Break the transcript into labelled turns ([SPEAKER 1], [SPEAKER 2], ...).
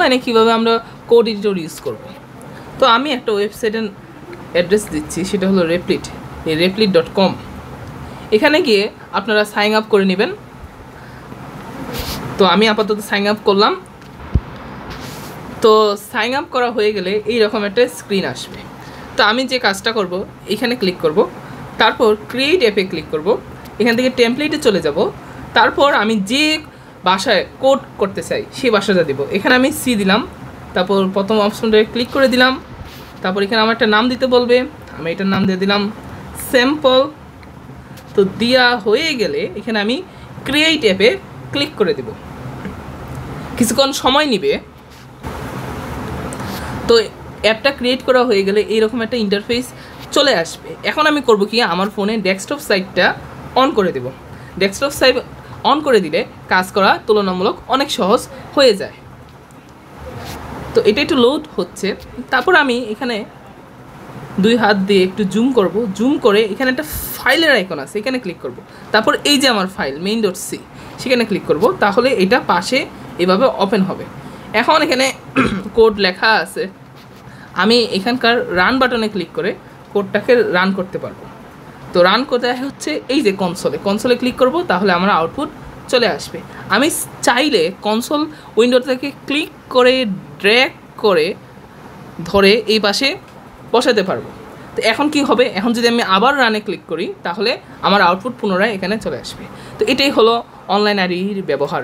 [SPEAKER 1] অফলাইনে কীভাবে আমরা কোড এডিটর ইউজ করব। তো আমি একটা ওয়েবসাইটের অ্যাড্রেস দিচ্ছি, সেটা হলো রেপ্লিট, এই replit.com। এখানে গিয়ে আপনারা সাইন আপ করে নেবেন। তো আমি আপাতত সাইন আপ করলাম। তো সাইন আপ করা হয়ে গেলে এইরকম একটা স্ক্রিন আসবে। তো আমি যে কাজটা করব, এখানে ক্লিক করব, তারপর ক্রিয়েট অ্যাপে ক্লিক করব, এখান থেকে টেমপ্লেটে চলে যাব, তারপর আমি যে ভাষায় কোড করতে চাই সেই ভাষাটা দেব। এখানে আমি সি দিলাম, তারপর প্রথম অপশনটা ক্লিক করে দিলাম, তারপর এখানে আমার একটা নাম দিতে বলবে, আমি এটার নাম দিয়ে দিলাম স্যাম্পল। তো দেওয়া হয়ে গেলে এখানে আমি ক্রিয়েট অ্যাপে ক্লিক করে দেব। কিছুক্ষণ সময় নেবে। তো অ্যাপটা ক্রিয়েট করা হয়ে গেলে এইরকম একটা ইন্টারফেস চলে আসবে। এখন আমি করব কি, আমার ফোনে ডেস্কটপ সাইটটা অন করে দেব। ডেস্কটপ সাইট অন করে দিলে কাজ করা তুলনামূলক অনেক সহজ হয়ে যায়। তো এটা একটু লোড হচ্ছে। তারপর আমি এখানে 2 হাত দিয়ে একটু জুম করব, জুম করে এখানে একটা ফাইলের আইকন আছে, এখানে ক্লিক করব। তারপর এই যে আমার ফাইল main.c, সেখানে ক্লিক করব, তাহলে এটা পাশে এভাবে ওপেন হবে। এখন এখানে কোড লেখা আছে, আমি এখানকার রান বাটনে ক্লিক করে কোডটাকে রান করতে পারবো। তো রান করতে হচ্ছে এই যে কনসোলে ক্লিক করব, তাহলে আমার আউটপুট চলে আসবে। আমি চাইলে কনসোল উইন্ডো থেকে ক্লিক করে ড্র্যাগ করে ধরে এই পাশে বসাতে পারবো। তো এখন কি হবে, এখন যদি আমি আবার রানে ক্লিক করি, তাহলে আমার আউটপুট পুনরায় এখানে চলে আসবে। তো এটাই হলো অনলাইন আইডির ব্যবহার।